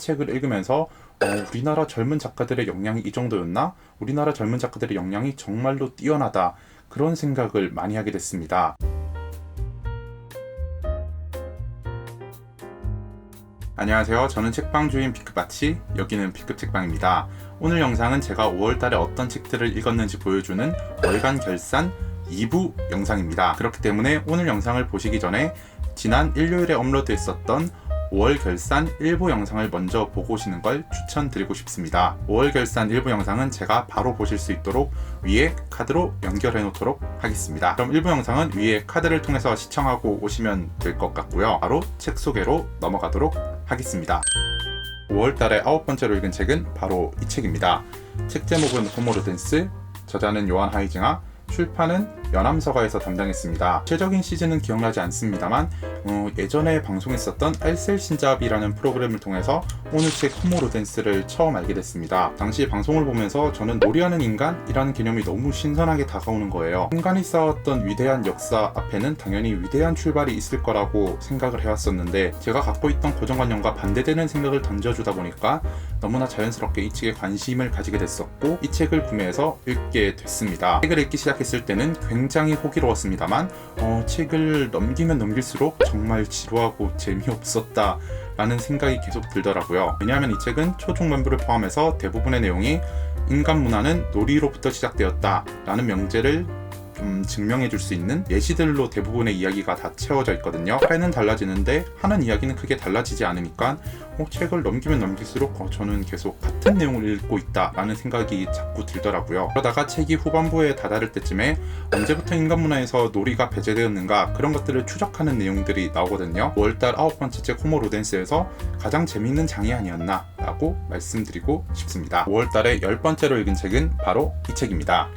책을 읽으면서 우리나라 젊은 작가들의 역량이 이 정도였나? 우리나라 젊은 작가들의 역량이 정말로 뛰어나다. 그런 생각을 많이 하게 됐습니다. 안녕하세요. 저는 책방 주인 B급아치, 여기는 B급 책방입니다. 오늘 영상은 제가 5월달에 어떤 책들을 읽었는지 보여주는 월간 결산 2부 영상입니다. 그렇기 때문에 오늘 영상을 보시기 전에 지난 일요일에 업로드했었던 5월 결산 1부 영상을 먼저 보고 오시는 걸 추천드리고 싶습니다. 5월 결산 1부 영상은 제가 바로 보실 수 있도록 위에 카드로 연결해 놓도록 하겠습니다. 그럼 1부 영상은 위에 카드를 통해서 시청하고 오시면 될 것 같고요. 바로 책 소개로 넘어가도록 하겠습니다. 5월달에 9번째로 읽은 책은 바로 이 책입니다. 책 제목은 호모로덴스, 저자는 요한 하이징하, 출판은 연암서가에서 담당했습니다. 구체적인 시즌은 기억나지 않습니다만 예전에 방송했었던 알셀 신잡이라는 프로그램을 통해서 오늘 책 호모로덴스를 처음 알게 됐습니다. 당시 방송을 보면서 저는 놀이하는 인간이라는 개념이 너무 신선하게 다가오는 거예요. 인간이 쌓았던 위대한 역사 앞에는 당연히 위대한 출발이 있을 거라고 생각을 해왔었는데 제가 갖고 있던 고정관념과 반대되는 생각을 던져주다 보니까 너무나 자연스럽게 이 책에 관심을 가지게 됐었고 이 책을 구매해서 읽게 됐습니다. 책을 읽기 시작했을 때는 굉장히 호기로웠습니다만 책을 넘기면 넘길수록 정말 지루하고 재미없었다 라는 생각이 계속 들더라고요. 왜냐하면 이 책은 초중반부를 포함해서 대부분의 내용이 인간 문화는 놀이로부터 시작되었다 라는 명제를 증명해 줄 수 있는 예시들로 대부분의 이야기가 다 채워져 있거든요. 사회는 달라지는데 하는 이야기는 크게 달라지지 않으니까 책을 넘기면 넘길수록 저는 계속 같은 내용을 읽고 있다 라는 생각이 자꾸 들더라고요. 그러다가 책이 후반부에 다다를 때쯤에 언제부터 인간 문화에서 놀이가 배제되었는가 그런 것들을 추적하는 내용들이 나오거든요. 5월달 9번째 책 호모로덴스에서 가장 재미있는 장이 아니었나 라고 말씀드리고 싶습니다. 5월달에 10번째로 읽은 책은 바로 이 책입니다.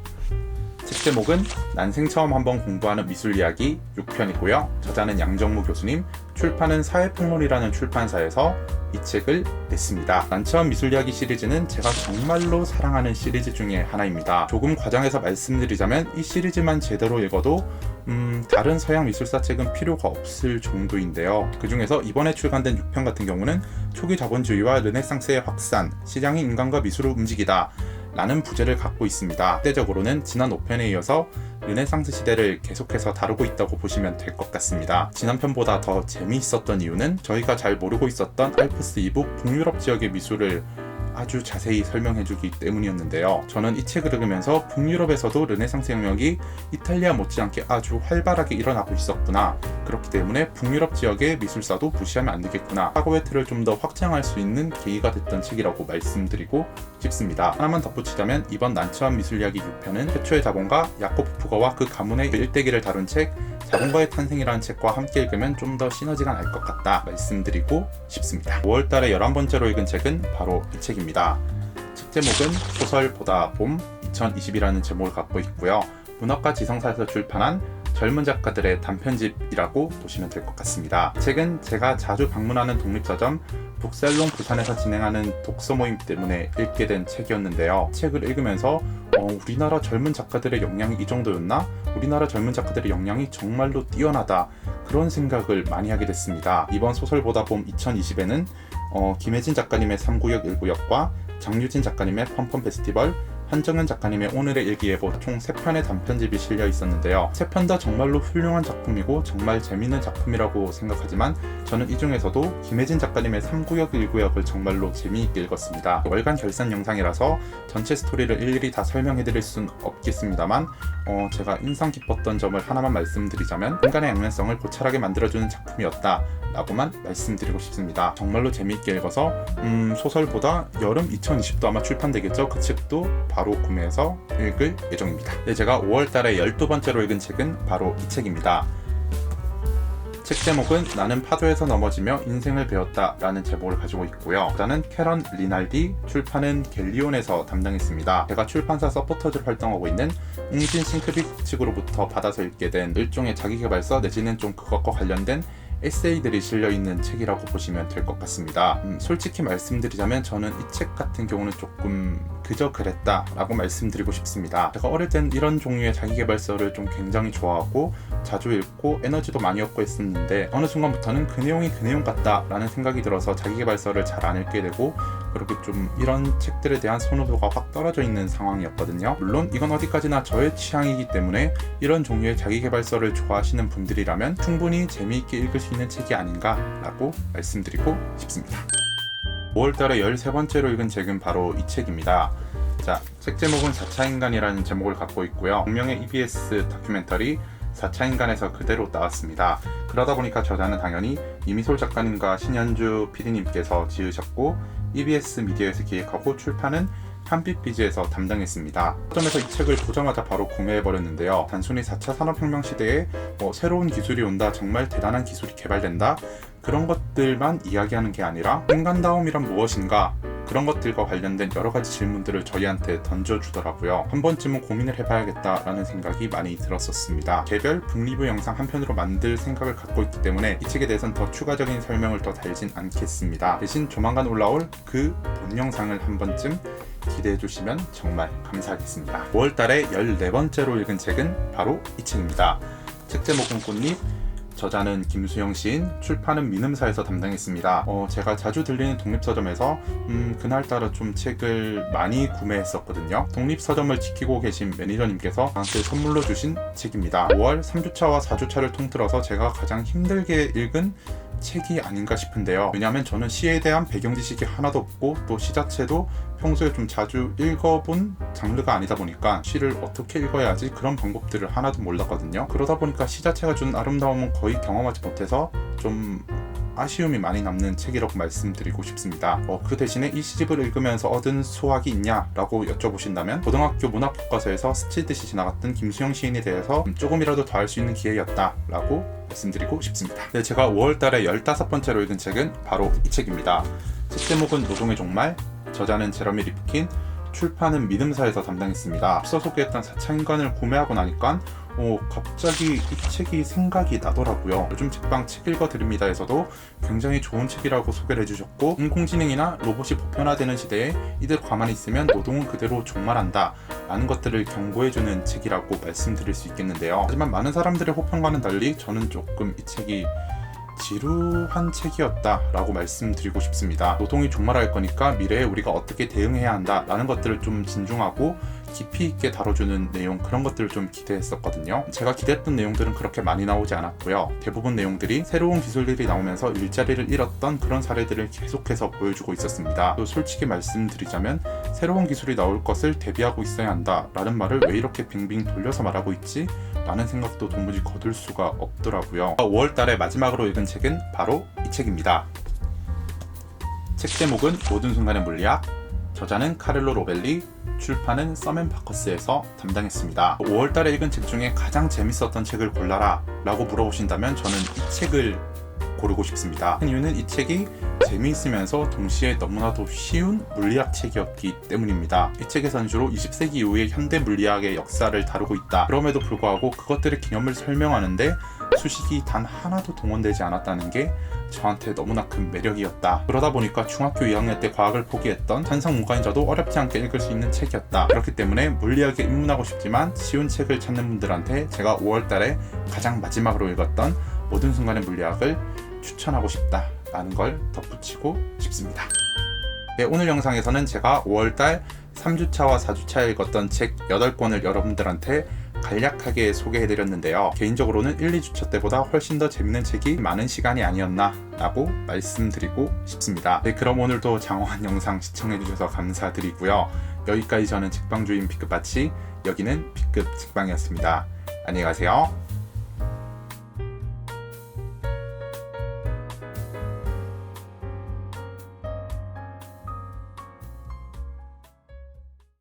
책 제목은 난생 처음 한번 공부하는 미술 이야기 6편이고요. 저자는 양정무 교수님, 출판은 사회평론이라는 출판사에서 이 책을 냈습니다. 난 처음 미술 이야기 시리즈는 제가 정말로 사랑하는 시리즈 중에 하나입니다. 조금 과장해서 말씀드리자면 이 시리즈만 제대로 읽어도 다른 서양 미술사 책은 필요가 없을 정도인데요. 그 중에서 이번에 출간된 6편 같은 경우는 초기 자본주의와 르네상스의 확산, 시장이 인간과 미술을 움직이다 라는 부제를 갖고 있습니다. 대대적으로는 지난 5편에 이어서 르네상스 시대를 계속해서 다루고 있다고 보시면 될 것 같습니다. 지난 편보다 더 재미있었던 이유는 저희가 잘 모르고 있었던 알프스 이북 북유럽 지역의 미술을 아주 자세히 설명해주기 때문이었는데요. 저는 이 책을 읽으면서 북유럽에서도 르네상스 영역이 이탈리아 못지않게 아주 활발하게 일어나고 있었구나. 그렇기 때문에 북유럽 지역의 미술사도 무시하면 안 되겠구나. 사고의 틀을 좀 더 확장할 수 있는 계기가 됐던 책이라고 말씀드리고 싶습니다. 하나만 덧붙이자면 이번 난처한 미술 이야기 6편은 최초의 자본가 야코브 푸거와 그 가문의 일대기를 다룬 책 자본가의 탄생이라는 책과 함께 읽으면 좀 더 시너지가 날 것 같다 말씀드리고 싶습니다. 5월달에 11번째로 읽은 책은 바로 이 책입니다. 책 제목은 소설 보다 봄 2020이라는 제목을 갖고 있고요. 문학과 지성사에서 출판한 젊은 작가들의 단편집이라고 보시면 될 것 같습니다. 책은 제가 자주 방문하는 독립서점 북살롱 부산에서 진행하는 독서 모임 때문에 읽게 된 책이었는데요. 책을 읽으면서 우리나라 젊은 작가들의 역량이 이 정도였나? 우리나라 젊은 작가들의 역량이 정말로 뛰어나다. 그런 생각을 많이 하게 됐습니다. 이번 소설보다 봄 2020에는 김혜진 작가님의 3구역 1구역과 장유진 작가님의 펌펌 페스티벌, 한정현 작가님의 오늘의 일기예보 총 3편의 단편집이 실려 있었는데요. 3편 다 정말로 훌륭한 작품이고 정말 재밌는 작품이라고 생각하지만 저는 이 중에서도 김혜진 작가님의 3구역 1구역을 정말로 재미있게 읽었습니다. 월간 결산 영상이라서 전체 스토리를 일일이 다 설명해드릴 순 없겠습니다만 제가 인상 깊었던 점을 하나만 말씀드리자면 인간의 양면성을 고찰하게 만들어주는 작품이었다 라고만 말씀드리고 싶습니다. 정말로 재미있게 읽어서 소설보다 여름 2020도 아마 출판되겠죠. 그 책도 바로 구매해서 읽을 예정입니다. 네, 제가 5월달에 12번째로 읽은 책은 바로 이 책입니다. 책 제목은 나는 파도에서 넘어지며 인생을 배웠다 라는 제목을 가지고 있고요. 저자는 캐런 리날디, 출판은 갤리온에서 담당했습니다. 제가 출판사 서포터즈로 활동하고 있는 웅진 싱크빅 측으로부터 받아서 읽게 된 일종의 자기계발서 내지는 좀 그것과 관련된 에세이들이 실려있는 책이라고 보시면 될 것 같습니다. 솔직히 말씀드리자면 저는 이 책 같은 경우는 조금 그저 그랬다 라고 말씀드리고 싶습니다. 제가 어릴 땐 이런 종류의 자기계발서를 좀 굉장히 좋아하고 자주 읽고 에너지도 많이 얻고 했었는데 어느 순간부터는 그 내용이 그 내용 같다 라는 생각이 들어서 자기계발서를 잘 안 읽게 되고 그렇게 좀 이런 책들에 대한 선호도가 확 떨어져 있는 상황이었거든요. 물론 이건 어디까지나 저의 취향이기 때문에 이런 종류의 자기계발서를 좋아하시는 분들이라면 충분히 재미있게 읽을 수 있는 책이 아닌가 라고 말씀드리고 싶습니다. 5월달에 13번째로 읽은 책은 바로 이 책입니다. 자, 책 제목은 4차 인간이라는 제목을 갖고 있고요. 동명의 EBS 다큐멘터리 4차 인간에서 그대로 나왔습니다. 그러다 보니까 저자는 당연히 이미솔 작가님과 신현주 PD님께서 지으셨고 EBS 미디어에서 기획하고 출판은 한빛비즈에서 담당했습니다. 점에서 이 책을 보자마자 바로 구매해버렸는데요. 단순히 4차 산업혁명 시대에 새로운 기술이 온다, 정말 대단한 기술이 개발된다, 그런 것들만 이야기하는 게 아니라 인간다움이란 무엇인가, 그런 것들과 관련된 여러 가지 질문들을 저희한테 던져주더라고요. 한 번쯤은 고민을 해봐야겠다라는 생각이 많이 들었었습니다. 개별 북리뷰 영상 한 편으로 만들 생각을 갖고 있기 때문에 이 책에 대해서는 더 추가적인 설명을 더 달진 않겠습니다. 대신 조만간 올라올 그 본 영상을 한 번쯤 기대해 주시면 정말 감사하겠습니다. 5월달에 14번째로 읽은 책은 바로 이 책입니다. 책 제목은 꽃잎, 저자는 김수영 시인, 출판은 민음사에서 담당했습니다. 제가 자주 들리는 독립서점에서 그날따라 좀 책을 많이 구매했었거든요. 독립서점을 지키고 계신 매니저님께서 저한테 선물로 주신 책입니다. 5월 3주차와 4주차를 통틀어서 제가 가장 힘들게 읽은 책이 아닌가 싶은데요. 왜냐하면 저는 시에 대한 배경 지식이 하나도 없고 또 시 자체도 평소에 좀 자주 읽어본 장르가 아니다 보니까 시를 어떻게 읽어야 하지 그런 방법들을 하나도 몰랐거든요. 그러다 보니까 시 자체가 준 아름다움은 거의 경험하지 못해서 좀 아쉬움이 많이 남는 책이라고 말씀드리고 싶습니다. 그 대신에 이 시집을 읽으면서 얻은 수확이 있냐라고 여쭤보신다면 고등학교 문학교과서에서 스치듯이 지나갔던 김수영 시인에 대해서 조금이라도 더 알 수 있는 기회였다라고 말씀드리고 싶습니다. 네, 제가 5월달에 15번째로 읽은 책은 바로 이 책입니다. 책 제목은 노동의 종말, 저자는 제러미 리프킨, 출판은 믿음사에서 담당했습니다. 앞서 소개했던 4차 인간을 구매하고 나니까 갑자기 이 책이 생각이 나더라고요. 요즘 책방 책 읽어드립니다에서도 굉장히 좋은 책이라고 소개를 해주셨고, 인공지능이나 로봇이 보편화되는 시대에 이들 가만히 있으면 노동은 그대로 종말한다 라는 것들을 경고해주는 책이라고 말씀드릴 수 있겠는데요. 하지만 많은 사람들의 호평과는 달리 저는 조금 이 책이 지루한 책이었다 라고 말씀드리고 싶습니다. 노동이 종말할 거니까 미래에 우리가 어떻게 대응해야 한다 라는 것들을 좀 진중하고 깊이 있게 다뤄주는 내용, 그런 것들을 좀 기대했었거든요. 제가 기대했던 내용들은 그렇게 많이 나오지 않았고요. 대부분 내용들이 새로운 기술들이 나오면서 일자리를 잃었던 그런 사례들을 계속해서 보여주고 있었습니다. 또 솔직히 말씀드리자면 새로운 기술이 나올 것을 대비하고 있어야 한다 라는 말을 왜 이렇게 빙빙 돌려서 말하고 있지? 라는 생각도 도무지 거둘 수가 없더라고요. 5월달에 마지막으로 읽은 책은 바로 이 책입니다. 책 제목은 모든 순간의 물리학, 저자는 카를로 로벨리, 출판은 서맨파커스에서 담당했습니다. 5월달에 읽은 책 중에 가장 재밌었던 책을 골라라 라고 물어보신다면 저는 이 책을 고르고 싶습니다. 그 이유는 이 책이 재미있으면서 동시에 너무나도 쉬운 물리학 책이었기 때문입니다. 이 책에서는 주로 20세기 이후의 현대 물리학의 역사를 다루고 있다. 그럼에도 불구하고 그것들의 개념을 설명하는데 수식이 단 하나도 동원되지 않았다는 게 저한테 너무나 큰 매력이었다. 그러다 보니까 중학교 2학년 때 과학을 포기했던 산상문과인 저도 어렵지 않게 읽을 수 있는 책이었다. 그렇기 때문에 물리학에 입문하고 싶지만 쉬운 책을 찾는 분들한테 제가 5월달에 가장 마지막으로 읽었던 모든 순간의 물리학을 추천하고 싶다 라는 걸 덧붙이고 싶습니다. 네, 오늘 영상에서는 제가 5월달 3주차와 4주차에 읽었던 책 8권을 여러분들한테 간략하게 소개해드렸는데요. 개인적으로는 1, 2주차 때보다 훨씬 더 재밌는 책이 많은 시간이 아니었나 라고 말씀드리고 싶습니다. 네, 그럼 오늘도 장황한 영상 시청해주셔서 감사드리고요. 여기까지 저는 책방주인 B급 바치, 여기는 B급 책방이었습니다. 안녕히 가세요.